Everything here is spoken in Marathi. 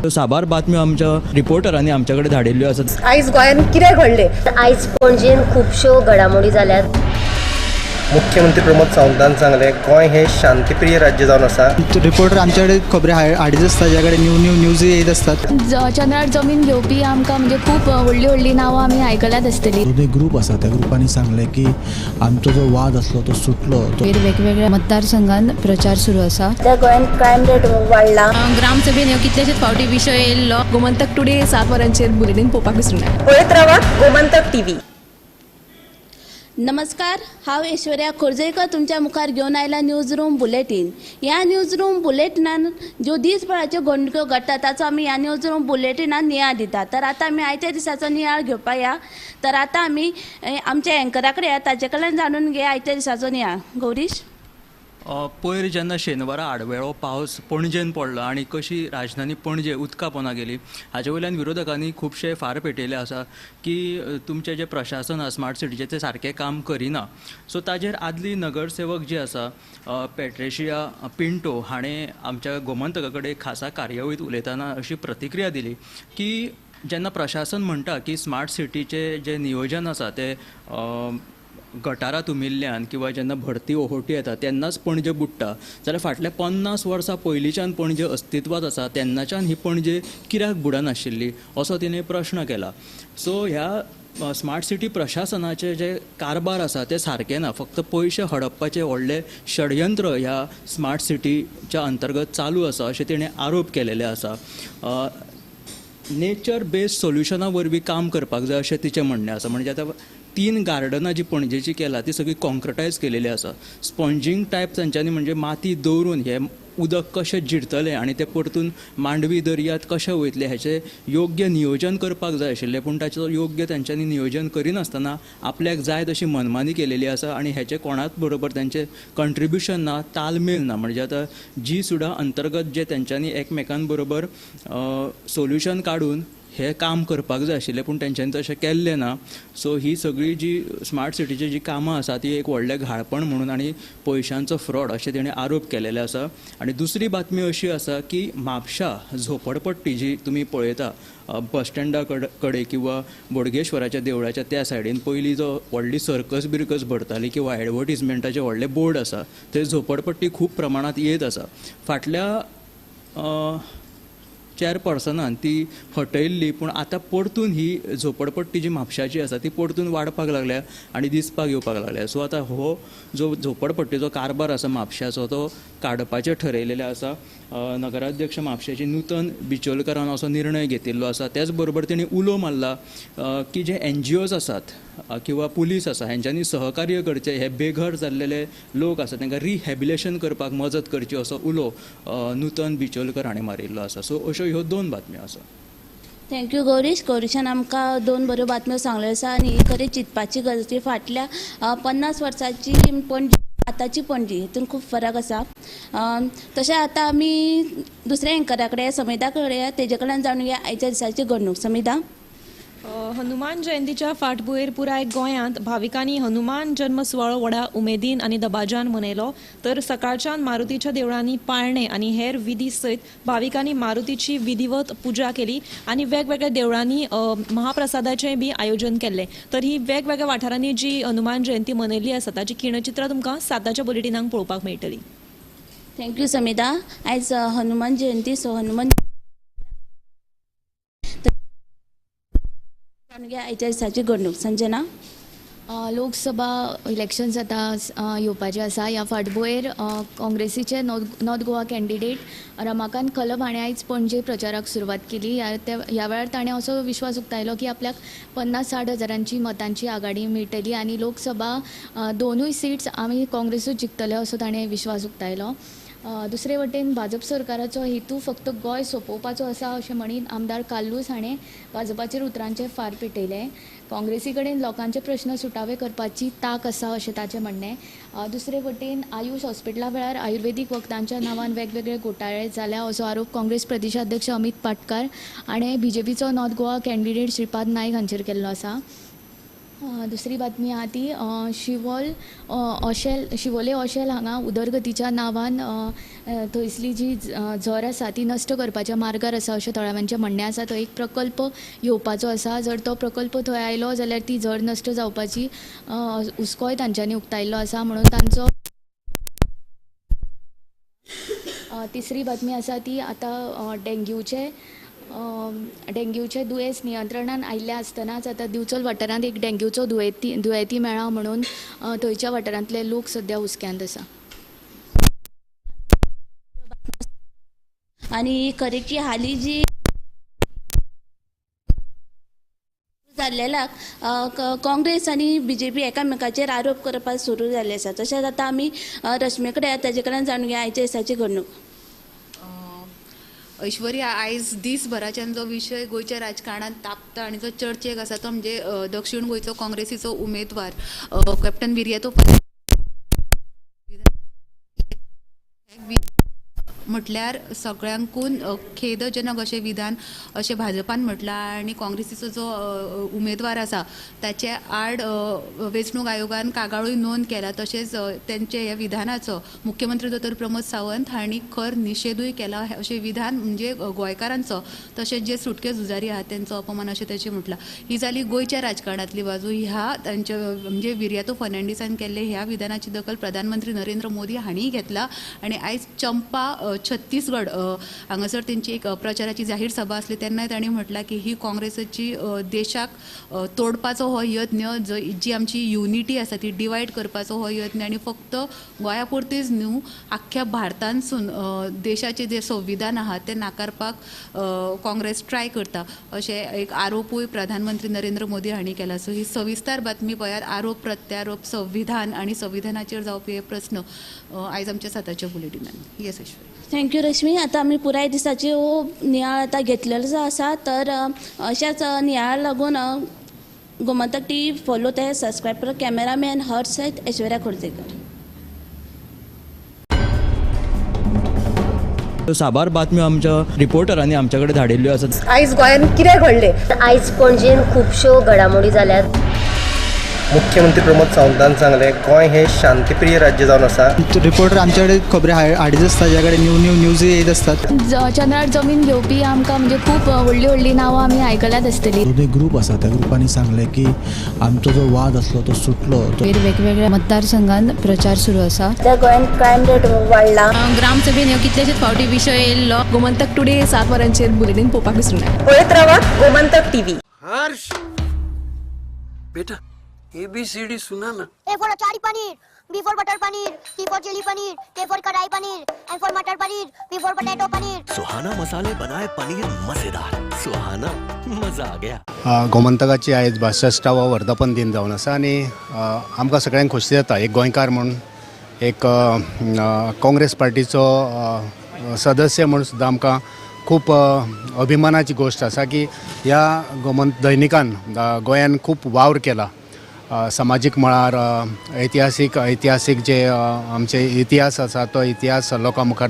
साबार बातम्यो आमच्या रिपोर्टरांनी आमच्याकडे धाडिल्ल्यो आसात. आयज गोंयांत कितें घडलें? आयज पणजेन खुबश्यो घडामोडी जाल्यात. मुख्यमंत्री प्रमोद सावंतान सांगलें गोंय हें शांतीप्रिय राज्य जावन आसा. रिपोर्टर आमच्याकडे खबरी हाडीत आसता, ज्याकडे न्यूज येत असतात. चंद्रार जमीन घेवपी आमकां म्हणजे खूब व्हडली नांवां आमी आयकल्यात आसतली. एक ग्रूप आसा, त्या ग्रुपांनी सांगलें की आमचो जो वाद आसलो तो सुटलो. वेगवेगळ्या मतदारसंघांत प्रचार सुरू आसा. त्या गोंयांत क्रायम रेट वाडला. ग्रामसभेन कितलेशेच फावटी विशय येयल्लो. गोमंतक टुडे 7 वरांचेर बुलेटीन पळोवपाक विसरूं नये. पळयत रावा गोमंतक टीव्ही. नमस्कार, हांव ऐश्वर्या खोर्जेकर तुमच्या मुखार घेवन आयला न्यूज रूम बुलेटीन. ह्या न्यूज रूम बुलेटिनान ज्यो दिसभराच्यो घडणुको घडटा ताचो आमी ह्या न्यूज रूम बुलेटिनान नियाळ दिता. तर आतां आमी आयच्या दिसाचो नियाळ घेवपा या. तर आतां आमी आमच्या एंकरा कडेन ताचे कडल्यान जाणून घेया आयच्या दिसाचो नियाळ. गौरीश, पयर जेन्ना शेनवारा आडवेळो पावस पणजेन पडलो आनी कशी राजधानी पणजे उदका पोंदा गेली, हाचे वयल्यान विरोधकांनी खुबशे फार पेटयले आसा की तुमचें जें प्रशासन आसा स्मार्ट सिटीचें तें सारकें काम करिना. सो ताजेर आदली नगरसेवक जी आसा पेट्रिशिया पिंटो हाणें आमच्या गोमंतका कडेन खासा कार्यावळींत उलयतना अशी प्रतिक्रिया दिली की जेन्ना प्रशासन म्हणटा की स्मार्ट सिटीचें जें नियोजन आसा तें गटारां तुमिल्ल्यान किंवा जेन्ना भरती ओहोटी येता तेन्नाच पणजे बुडटा, जाल्यार फाटल्या 50 वर्सां पयलींच्यान पणजे अस्तित्वांत आसा तेन्नाच्यान ही पणजे कित्याक बुडनाशिल्ली असो तिणें प्रश्न केला. सो ह्या स्मार्ट सिटी प्रशासनाचे जे कारभार आसा ते सारके ना. फक्त पयशे हडपपाचें व्हडलें षडयंत्र ह्या स्मार्ट सिटीच्या अंतर्गत चालू आसा अशें तिणें आरोप केलेले आसा. नेचर बेस्ड सोल्युशना वरवीं काम करपाक जाय अशें तिचें म्हणणें आसा. म्हणजे आतां 3 गार्डनां जी पणजेची केला ती सगळी कॉन्क्रिटायज केलेली आसा. स्पॉन्जिंग टायप तांच्यांनी म्हणजे माती दवरून हे उदक कशें जिरतलें आनी ते परतून मांडवी दर्यांत कशें वयतले हाचें योग्य नियोजन करपाक जाय आशिल्लें, पूण ताचें योग्य तांच्यांनी नियोजन करिनासतना आपल्याक जाय तशी मनमानी केलेली आसा आनी हेचें कोणाच बरोबर तांचें कंट्रिब्युशन ना, तालमेल ना. म्हणजे आतां जी सुद्दां अंतर्गत जे तांच्यांनी एकमेकां बरोबर सोल्युशन काडून हे काम करपाक जाय आशिल्लें पूण तेंच्यांनी तशें केल्लें ना. सो ही सगळी जी स्मार्ट सिटीची जी कामां आसा ती एक व्हडलें घाळपण म्हणून आनी पयशांचो फ्रॉड अशें तेणें आरोप केलेले आसा. आनी दुसरी बातमी अशी आसा की म्हापशा झोपडपट्टी जी तुमी पळयता बस स्टँडा कडेन किंवा बोडगेश्वराच्या देवळाच्या त्या सायडीन पयलीं जो व्हडली सर्कस बिर्कस भरताली किंवा एडवर्टिजमेंटाचे व्हडले बोर्ड आसा थंय झोपडपट्टी खूब प्रमाणांत येत आसा. फाटल्या चेअरपर्सनान ती हटयल्ली, पूण आतां परतून ही झोपडपट्टी जी म्हापशाची आसा ती परतून वाडपाक लागल्या आनी दिसपाक येवपाक लागल्या. सो आतां हो जो झोपडपट्टीचो कारभार आसा म्हापशाचो तो काडपाचें ठरयलेलें आसा. नगराध्यक्ष म्हापशेची नूतन बिचोलकरान असो निर्णय घेतिल्लो आसा. त्याच बरोबर तेणी उलो मारला की जे NGOs आसात किंवा पुलीस आसा हांच्यांनी सहकार्य करचें, हे बेघर जाल्लेले लोक आसा तांकां रिहॅबिलेशन करपाक मजत करची असो उलो नूतन बिचोलकर हाणें मारिल्लो आसा. सो अश्यो ह्यो 2 बातम्यो आसा. थँक्यू गौरीश. गौरीशान आमकां 2 बऱ्यो बातम्यो सांगल्यो आसा आनी ही खरी चिंतपाची गरज की फाटल्या 50 वर्सांची पणजी आतांची पणजी हितून खूब फरक आसा. तशें आतां आमी दुसऱ्या एंकरा कडेन समिता कडेन तेजे कडल्यान जाणून घेया आयच्या दिसाची घडणूक. समिता, हनुमान जयंतीच्या फाटभुंयेर पुराय गोंयांत भाविकांनी हनुमान जल्म सुवाळो व्हडा उमेदीन आनी दबाज्यान मनयलो. तर सकाळच्यान मारुतीच्या देवळांनी पाळणे आनी हेर विधी सयत भाविकांनी मारुतीची विधिवत पुजा केली आनी वेगवेगळ्या देवळांनी महाप्रसादाचें बी आयोजन केल्लें. तर ही वेगवेगळ्या वाठारांनी जी हनुमान जयंती मनयल्ली आसा ताची खिणचित्रां तुमकां 7च्या बुलेटिनाक पळोवपाक मेळटली. थँक्यू समिता. आयज हनुमान जयंती. सो हनुमान आयच्या दिसाची घडणूक. संजना, लोकसभा इलेक्शन्स आतां येवपाचें आसा. ह्या फाटभुंयेर काँग्रेसीचे north Goa candidate Ramakant club हाणें आयज पणजे प्रचाराक सुरवात केली. ह्या वेळार ताणें असो विश्वास उक्तायलो की आपल्याक 50-60 हजारांची मतांची आघाडी मेळटली आनी लोकसभा 2 सीट्स आमी काँग्रेसूच जिखतले असो ताणें विश्वास उक्तायलो. दुसरे वटेन भाजप सरकाराचो हेतू फक्त गोंय सोंपोवपाचो आसा अशें म्हणीन आमदार काल्लूस हाणें भाजपाचेर उतरांचे फार पेटयले. काँग्रेसी कडेन लोकांचे प्रश्न सुटावे करपाची तांक आसा अशें ताचें म्हणणें. दुसरे वटेन आयुश हॉस्पिटला वेळार आयुर्वेदीक वखदांच्या नांवान वेगवेगळे घोटाळे जाल्या असो आरोप काँग्रेस प्रदेशाध्यक्ष अमित पाटकार हाणें BJPचो नॉर्थ गोवा कॅन्डिडेट श्रीपाद नायक हांचेर केल्लो आसा. दुसरी बातमी आहा ती शिवोले ओशेल हांगा उदरगतीच्या नांवान थंयसली जी झर आसा ती नश्ट करपाच्या मार्गार आसा अशें थळाव्यांचें म्हणणें आसा. तो एक प्रकल्प येवपाचो आसा. जर तो प्रकल्प थंय आयलो जाल्यार ती झर नश्ट जावपाची हुस्कोय तांच्यांनी उक्तायल्लो आसा म्हणून तांचो. तिसरी बातमी आसा ती आतां डेंग्यूचे दुयेंस नियंत्रणान आयिल्ले आसतनाच आतां दिवचल वाठारांत एक डेंग्यूचो दुयेंती मेळ्ळा म्हणून थंयच्या वाठारांतले लोक सद्या हुस्क्यांत आसा. आणि खरेची हाली जी जाल्लेलाक काँग्रेस आनी BJP एकामेकाचेर आरोप करपाक सुरू जाल्ले आसा. तशेंच आतां आमी रश्मी कडेन ताजे कडल्यान जाणून घेवया आयच्या दिसाची घडणूक. ऐश्वर्या, आयज दिसभराच्यान जो विशय गोंयच्या राजकारणात तापता आनी जो चर्चेक आसा तो म्हणजे दक्षिण गोंयचो काँग्रेसीचो उमेदवार कॅप्टन विर्यातो म्हटल्यार सगळ्यांकून खेदजनक अशें विधान अशें भाजपान म्हटलां आनी काँग्रेसीचो जो उमेदवार आसा ताचे आड वेंचणूक आयोगान कागाळूय नोंद केला. तशेंच तेंचे ह्या विधानाचो मुख्यमंत्री दोतोर प्रमोद सावंत हांणी खर निशेधूय केला. अशें विधान म्हणजे गोंयकारांचो तशेंच जे सुटके झुजारी आहात तेंचो अपमान अशें ताचें म्हटलां. ही जाली गोंयच्या राजकारणांतली बाजू. ह्या तांचे म्हणजे विर्यातो फर्नांडीसान केल्ले ह्या विधानाची दखल प्रधानमंत्री नरेंद्र मोदी हांणीय घेतला आनी आयज चंपा छत्तीसगड हांगासर तेंची एक प्रचाराची जाहीर सभा आसली तेन्नाय तांणी म्हटलां की ही काँग्रेसीची देशाक तोडपाचो हो यत्न, जी आमची युनिटी आसा ती डिवायड करपाचो हो यत्न आनी फक्त गोंया पुरतीच न्हू आख्ख्या भारतांतसून देशाचें जें संविधान आहा तें नाकारपाक काँग्रेस ट्राय करता अशें एक आरोपूय प्रधानमंत्री नरेंद्र मोदी हांणी केला. सो ही सविस्तर बातमी पळयात. आरोप प्रत्यारोप, संविधान आनी संविधानाचेर जावपी हे प्रस्न आयज आमच्या साताच्या बुलेटिनान. येस ऐश्वर्या. थँक्यू रश्मी. आता आमी पुराय दिसाची नियाळ आतां घेतलेलो आसा. तर अशाच नियाळ लागून गोमंतक TV फॉलो ते सबस्क्रायब कर. कॅमेरामॅन हर्ष सयत ऐश्वर्या खोर्जेकर. साबार बातम्यो आमच्या रिपोर्टरांनी आमच्या कडेन धाडिल्ल्यो आसात. आयज गोंयान कितें घडलें? आयज पणजेन खुबश्यो घडामोडी जाल्यात. मुख्यमंत्री प्रमोद सावंतान सांगले गोंय हे शांतीप्रिय राज्य जावन आसा. रिपोर्टर आमच्याकडे खबरी हाडीत आसता, ज्याकडे न्यूज येत असतात. चंद्रार जमीन घेवपी आमकां म्हणजे खूब व्हडली नांवां आमी आयकल्यात आसतली. एक ग्रुप आसा त्या ग्रुपांनी सांगले की आमचो जो वाद आसलो तो सुटलो. वेगवेगळ्या मतदारसंघात प्रचार सुरू आसा. त्या गोंयान क्रायम रेट वाडला. ग्रामसभेन कितलेशेच फावटी विशय येयल्लो. गोमंतक टुडे 7 वरांचेर बुलेटिन पळोवपाक विसरूं नका. पळयत रावा गोमंतक TV. हर्ष बेटा ABCD सुना ना. A for achari paneer, B for butter paneer, C for chili paneer, K for kadai paneer, M for matar paneer, P for potato paneer. Suhana मसाले बनाए पनीर मजेदार. सुहाना मजा आ गया. गोमंतकाची आयज 62वा वर्धापन दिन जावन आसा आनी आमकां सगळ्यांक खोशी जाता एक गोंयकार म्हणून, एक काँग्रेस पार्टीचो सदस्य म्हणून सुद्दां आमकां खूप अभिमानाची गोष्ट आसा की ह्या गोमंत दैनिकान गोंयान खूप वावर केला. सामाजीक मळार ऐतिहासीक जे आमचे इतिहास आसा तो इतिहास लोकां मुखार